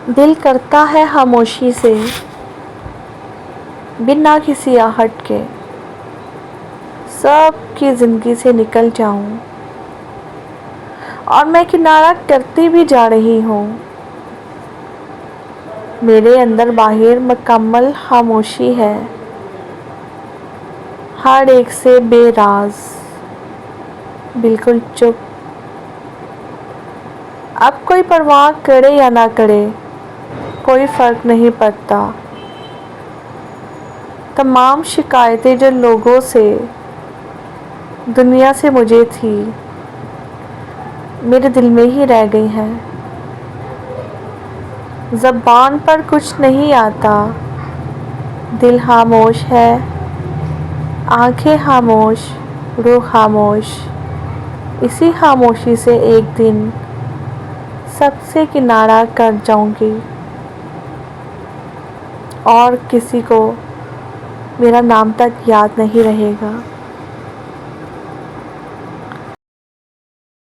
दिल करता है खामोशी से, बिना किसी आहट के सबकी ज़िंदगी से निकल जाऊं। और मैं किनारा करती भी जा रही हूँ। मेरे अंदर बाहर मुकम्मल खामोशी है, हर एक से बेराज, बिल्कुल चुप। अब कोई परवाह करे या ना करे, कोई फ़र्क नहीं पड़ता। तमाम शिकायतें जो लोगों से, दुनिया से मुझे थी, मेरे दिल में ही रह गई हैं। ज़बान पर कुछ नहीं आता, दिल खामोश है, आंखें खामोश, रूह खामोश। इसी खामोशी से एक दिन सबसे किनारा कर जाऊंगी और किसी को मेरा नाम तक याद नहीं रहेगा।